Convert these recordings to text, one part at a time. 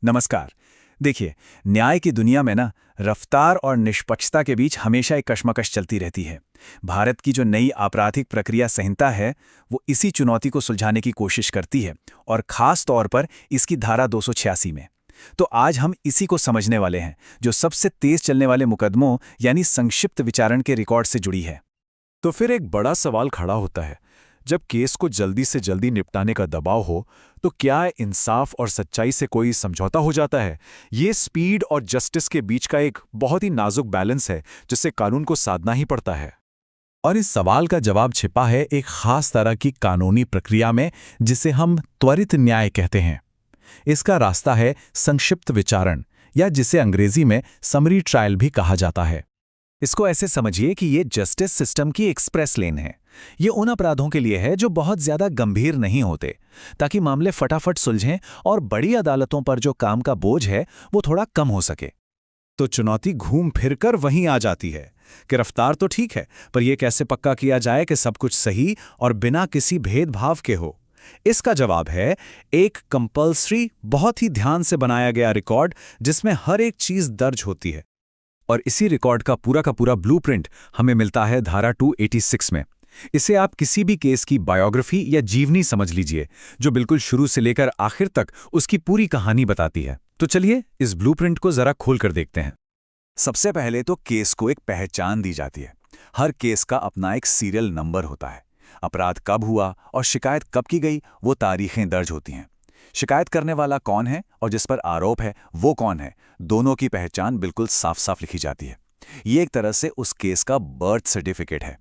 नमस्कार। देखिए, न्याय की दुनिया में ना रफ्तार और निष्पक्षता के बीच हमेशा एक कशमकश चलती रहती है। भारत की जो नई आपराधिक प्रक्रिया संहिता है, वो इसी चुनौती को सुलझाने की कोशिश करती है, और खास तौर पर इसकी धारा 286 में। तो आज हम इसी को समझने वाले हैं, जो सबसे तेज चलने वाले मुकदमों यानी संक्षिप्त विचारण के रिकॉर्ड से जुड़ी है। तो फिर एक बड़ा सवाल खड़ा होता है। जब केस को जल्दी से जल्दी निपटाने का दबाव हो, तो क्या इंसाफ और सच्चाई से कोई समझौता हो जाता है? ये स्पीड और जस्टिस के बीच का एक बहुत ही नाजुक बैलेंस है, जिससे कानून को साधना ही पड़ता है। और इस सवाल का जवाब छिपा है एक खास तरह की कानूनी प्रक्रिया में, जिसे हम त्वरित न्याय कहते हैं। इसका रास्ता है संक्षिप्त विचारण, या जिसे अंग्रेजी में समरी ट्रायल भी कहा जाता है। इसको ऐसे समझिए कि ये जस्टिस सिस्टम की एक्सप्रेस लेन है। ये उन अपराधों के लिए है जो बहुत ज्यादा गंभीर नहीं होते, ताकि मामले फटाफट सुलझें और बड़ी अदालतों पर जो काम का बोझ है वो थोड़ा कम हो सके। तो चुनौती घूम फिरकर वहीं आ जाती है कि रफ्तार तो ठीक है, पर यह कैसे पक्का किया जाए कि सब कुछ सही और बिना किसी भेदभाव के हो। इसका जवाब है एक कंपल्सरी, बहुत ही ध्यान से बनाया गया रिकॉर्ड, जिसमें हर एक चीज दर्ज होती है। और इसी रिकॉर्ड का पूरा ब्लूप्रिंट हमें मिलता है धारा 286 में। इसे आप किसी भी केस की बायोग्राफी या जीवनी समझ लीजिए, जो बिल्कुल शुरू से लेकर आखिर तक उसकी पूरी कहानी बताती है। तो चलिए इस ब्लूप्रिंट को जरा खोल कर देखते हैं। सबसे पहले तो केस को एक पहचान दी जाती है। हर केस का अपना एक सीरियल नंबर होता है। अपराध कब हुआ और शिकायत कब की गई, वो तारीखें दर्ज होती हैं। शिकायत करने वाला कौन है और जिस पर आरोप है वो कौन है, दोनों की पहचान बिल्कुल साफ साफ लिखी जाती है। ये एक तरह से उस केस का बर्थ सर्टिफिकेट है।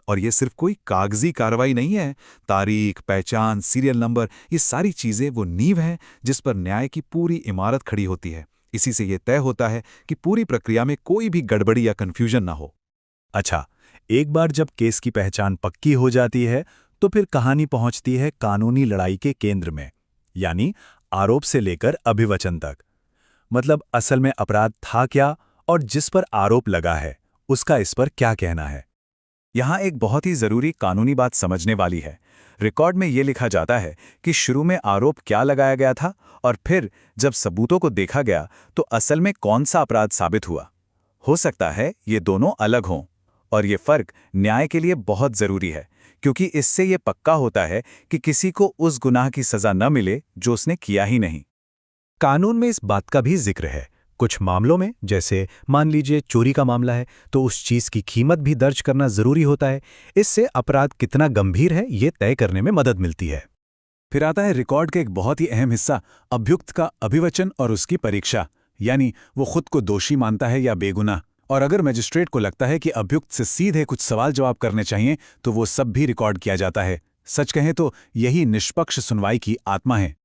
और ये सिर्फ कोई कागजी कार्रवाई नहीं है। तारीख, पहचान, सीरियल नंबर, ये सारी चीजें वो नींव हैं जिस पर न्याय की पूरी इमारत खड़ी होती है। इसी से ये तय होता है कि पूरी प्रक्रिया में कोई भी गड़बड़ी या कंफ्यूजन ना हो। अच्छा, एक बार जब केस की पहचान पक्की हो जाती है, तो फिर कहानी पहुंचती है कानूनी लड़ाई के केंद्र में, यानी आरोप से लेकर अभिवचन तक। मतलब असल में अपराध था क्या, और जिस पर आरोप लगा है उसका इस पर क्या कहना है। यहाँ एक बहुत ही जरूरी कानूनी बात समझने वाली है। रिकॉर्ड में ये लिखा जाता है कि शुरू में आरोप क्या लगाया गया था, और फिर जब सबूतों को देखा गया तो असल में कौन सा अपराध साबित हुआ। हो सकता है ये दोनों अलग हों, और ये फर्क न्याय के लिए बहुत जरूरी है, क्योंकि इससे ये पक्का होता है कि किसी को उस गुनाह की सजा न मिले जो उसने किया ही नहीं। कानून में इस बात का भी जिक्र है। कुछ मामलों में, जैसे मान लीजिए चोरी का मामला है, तो उस चीज की कीमत भी दर्ज करना जरूरी होता है। इससे अपराध कितना गंभीर है ये तय करने में मदद मिलती है। फिर आता है रिकॉर्ड का एक बहुत ही अहम हिस्सा, अभियुक्त का अभिवचन और उसकी परीक्षा, यानी वो खुद को दोषी मानता है या बेगुनाह। और अगर मजिस्ट्रेट को लगता है कि अभियुक्त से सीधे कुछ सवाल जवाब करने चाहिए, तो वो सब भी रिकॉर्ड किया जाता है। सच कहें तो यही निष्पक्ष सुनवाई की आत्मा है।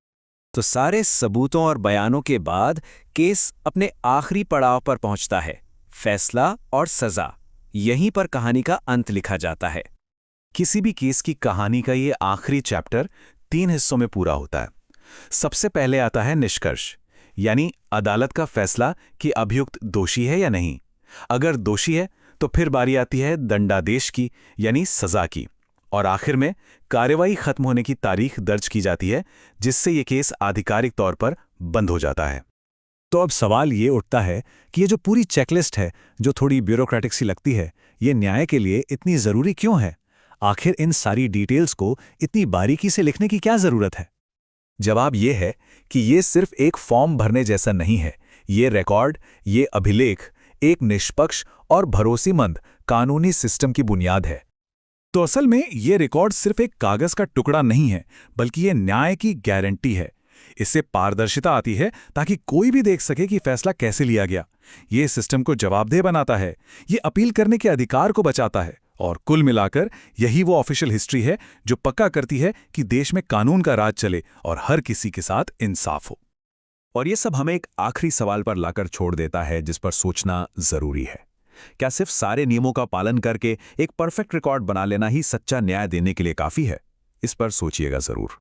तो सारे सबूतों और बयानों के बाद केस अपने आखिरी पड़ाव पर पहुंचता है, फैसला और सजा। यहीं पर कहानी का अंत लिखा जाता है। किसी भी केस की कहानी का ये आखिरी चैप्टर 3 हिस्सों में पूरा होता है। सबसे पहले आता है निष्कर्ष, यानी अदालत का फैसला कि अभियुक्त दोषी है या नहीं। अगर दोषी है तो फिर बारी आती है दंडादेश की, यानी सजा की। और आखिर में कार्रवाई खत्म होने की तारीख दर्ज की जाती है, जिससे ये केस आधिकारिक तौर पर बंद हो जाता है। तो अब सवाल ये उठता है कि ये जो पूरी चेकलिस्ट है, जो थोड़ी ब्यूरोक्रेटिक सी लगती है, ये न्याय के लिए इतनी जरूरी क्यों है? आखिर इन सारी डिटेल्स को इतनी बारीकी से लिखने की क्या जरूरत है? जवाब ये है कि ये सिर्फ एक फॉर्म भरने जैसा नहीं है। ये रिकॉर्ड, ये अभिलेख एक निष्पक्ष और भरोसेमंद कानूनी सिस्टम की बुनियाद है। तो असल में ये रिकॉर्ड सिर्फ एक कागज का टुकड़ा नहीं है, बल्कि ये न्याय की गारंटी है। इससे पारदर्शिता आती है ताकि कोई भी देख सके कि फैसला कैसे लिया गया। ये सिस्टम को जवाबदेह बनाता है, ये अपील करने के अधिकार को बचाता है, और कुल मिलाकर यही वो ऑफिशियल हिस्ट्री है जो पक्का करती है कि देश में कानून का राज चले और हर किसी के साथ इंसाफ हो। और ये सब हमें एक आखिरी सवाल पर लाकर छोड़ देता है, जिस पर सोचना जरूरी है। क्या सिर्फ सारे नियमों का पालन करके एक परफेक्ट रिकॉर्ड बना लेना ही सच्चा न्याय देने के लिए काफी है? इस पर सोचिएगा जरूर।